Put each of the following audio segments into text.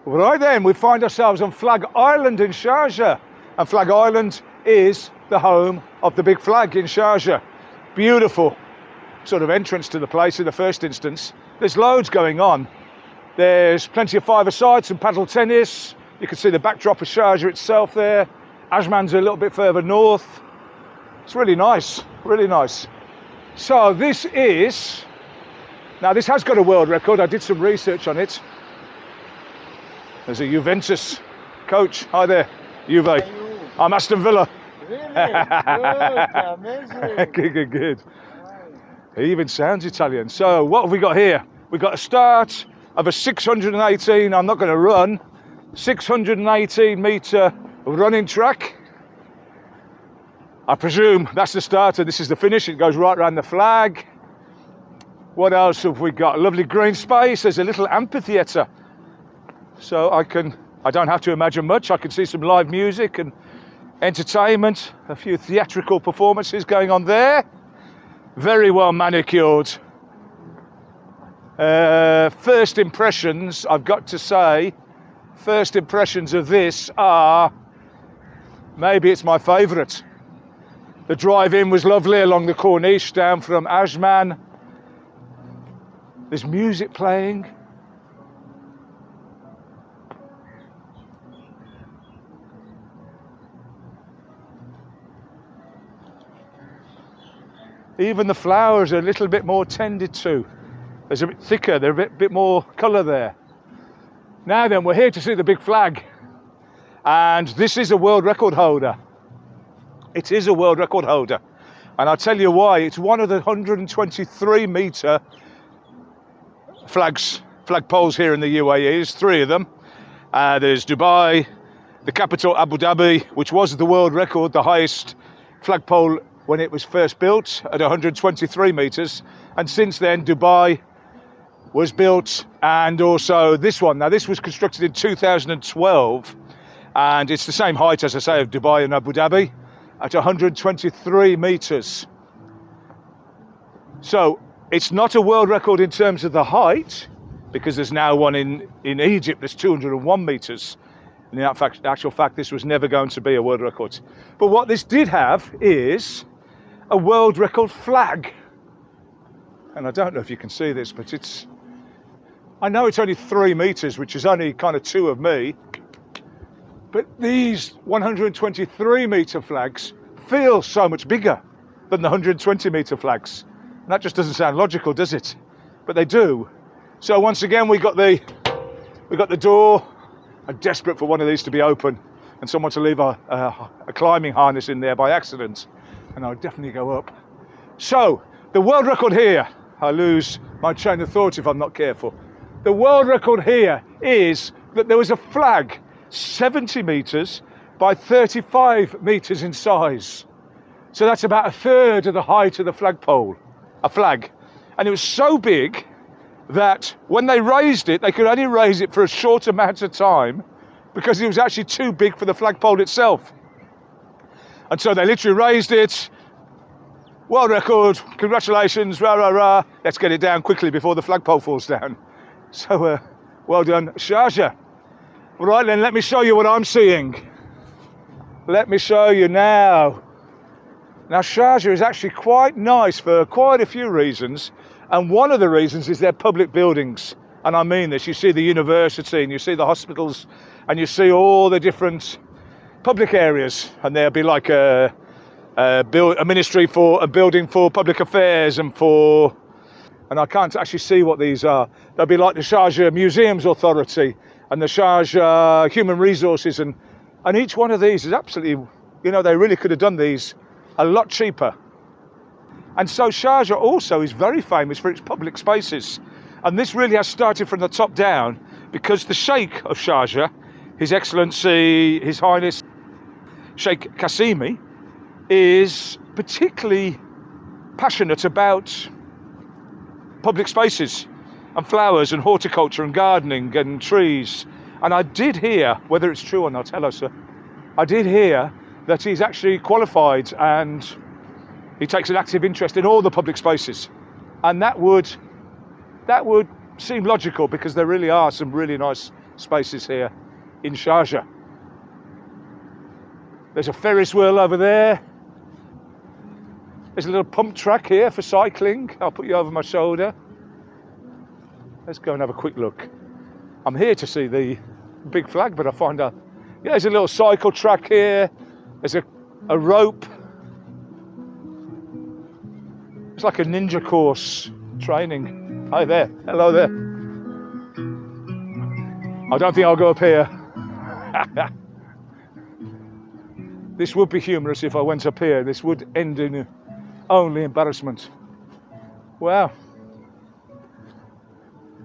Right then, we find ourselves on Flag Island in Sharjah. And Flag Island is the home of the big flag in Sharjah. Beautiful sort of entrance to the place in the first instance. There's loads going on. There's plenty of five-a-side, some paddle tennis. You can see the backdrop of Sharjah itself there. Ajman's a little bit further north. It's really nice, really nice. So this has got a world record. I did some research on it. There's a Juventus coach. Hi there, Juve. I'm Aston Villa. Really? Good, amazing. Good. He even sounds Italian. So what have we got here? We've got a start of a 618, I'm not going to run, 618 metre running track. I presume that's the start and this is the finish. It goes right around the flag. What else have we got? A lovely green space. There's a little amphitheatre. So I don't have to imagine much. I can see some live music and entertainment, a few theatrical performances going on there. Very well manicured. First impressions, I've got to say, first impressions of this are, maybe it's my favourite. The drive-in was lovely along the corniche down from Ajman. There's music playing. Even the flowers are a little bit more tended to. They're a bit thicker, they're a bit more colour there. Now then, we're here to see the big flag. And this is a world record holder. It is a world record holder. And I'll tell you why. It's one of the 123 metre flagpoles here in the UAE. There's 3 of them. There's Dubai, the capital Abu Dhabi, which was the world record, the highest flagpole when it was first built at 123 metres. And since then, Dubai was built, and also this one. Now, this was constructed in 2012, and it's the same height, as I say, of Dubai and Abu Dhabi, at 123 metres. So it's not a world record in terms of the height, because there's now one in Egypt that's 201 metres. And in actual fact, this was never going to be a world record. But what this did have is a world record flag. And I don't know if you can see this, but I know it's only 3 metres, which is only kind of 2 of me. But these 123 metre flags feel so much bigger than the 120 metre flags. And that just doesn't sound logical, does it? But they do. So once again, we got the door. I'm desperate for one of these to be open and someone to leave a climbing harness in there by accident. And I'll definitely go up. So the world record here, I lose my train of thought if I'm not careful. The world record here is that there was a flag 70 metres by 35 metres in size. So that's about 1/3 of the height of the flagpole, a flag. And it was so big that when they raised it, they could only raise it for a short amount of time because it was actually too big for the flagpole itself. And so they literally raised it. World record, congratulations, rah, rah, rah. Let's get it down quickly before the flagpole falls down. So, well done, Sharjah. Right then, let me show you what I'm seeing. Let me show you now. Now, Sharjah is actually quite nice for quite a few reasons. And one of the reasons is their public buildings. And I mean this, you see the university and you see the hospitals and you see all the different public areas. And there'll be like a ministry for a building for public affairs and I can't actually see what these are. They'll be like the Sharjah Museums Authority and the Sharjah Human Resources, and each one of these is absolutely, they really could have done these a lot cheaper. And so Sharjah also is very famous for its public spaces. And this really has started from the top down because the Sheikh of Sharjah, His Excellency, His Highness Sheikh Qasimi, is particularly passionate about public spaces and flowers and horticulture and gardening and trees. And I did hear, whether it's true or not, hello sir, I did hear that he's actually qualified and he takes an active interest in all the public spaces. And that would seem logical because there really are some really nice spaces here in Sharjah. There's a Ferris wheel over there. There's a little pump track here for cycling. I'll put you over my shoulder. Let's go and have a quick look. I'm here to see the big flag, but I find out, yeah, there's a little cycle track here. There's a rope. It's like a ninja course training. Hi there. Hello there. I don't think I'll go up here. This would be humorous if I went up here. This would end in only embarrassment. Wow.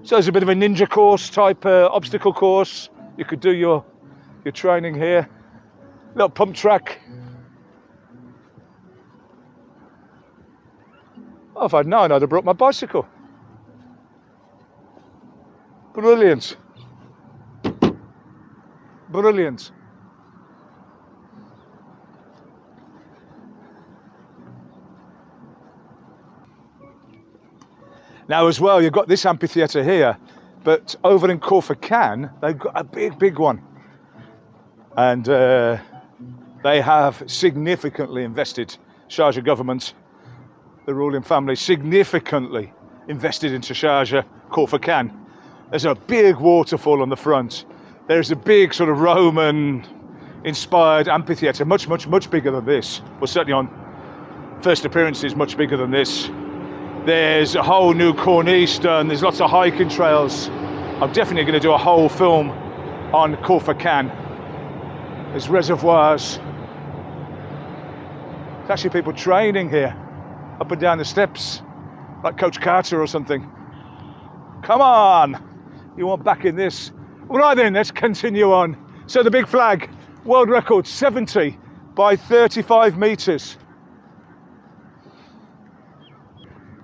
So there's a bit of a ninja course type obstacle course. You could do your training here. Little pump track. Oh, if I'd known, I'd have brought my bicycle. Brilliant. Brilliant. Now as well, you've got this amphitheatre here, but over in Khan, they've got a big one. And they have significantly invested, Sharjah government, the ruling family, significantly invested into Sharjah, Khan. There's a big waterfall on the front. There's a big sort of Roman-inspired amphitheatre, much bigger than this. Well, certainly on first appearances, much bigger than this. There's a whole new corniche done. There's lots of hiking trails. I'm definitely going to do a whole film on Khan. There's reservoirs. There's actually people training here, up and down the steps, like Coach Carter or something. Come on, you want back in this? Right then, let's continue on. So the big flag, world record, 70 by 35 meters.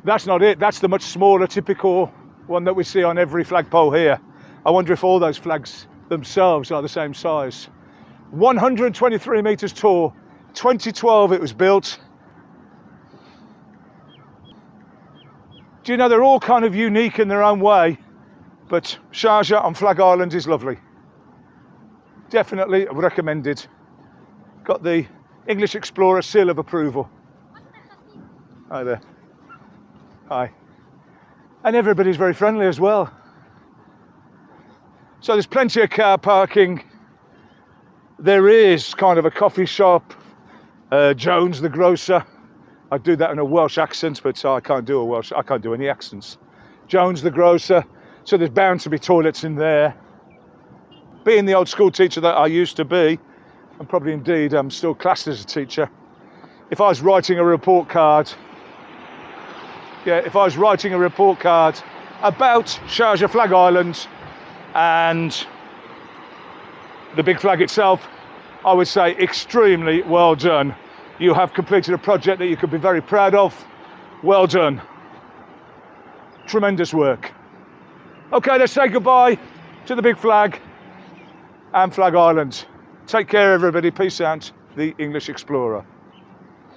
That's not it, that's the much smaller typical one that we see on every flagpole here. I wonder if all those flags themselves are the same size. 123 meters tall, 2012 it was built. Do you know, they're all kind of unique in their own way, but Sharjah on Flag Island is lovely. Definitely recommended. Got the English Explorer seal of approval. Hi there. Hi. And everybody's very friendly as well. So there's plenty of car parking. There is kind of a coffee shop, Jones the grocer. I do that in a Welsh accent, but I can't do any accents. Jones the grocer. So there's bound to be toilets in there. Being the old school teacher that I used to be, and probably indeed I'm still classed as a teacher, if I was writing a report card about Sharjah Flag Island and the big flag itself, I would say extremely well done. You have completed a project that you could be very proud of. Well done. Tremendous work. Okay, let's say goodbye to the big flag and Flag Island. Take care, everybody. Peace out. The English Explorer.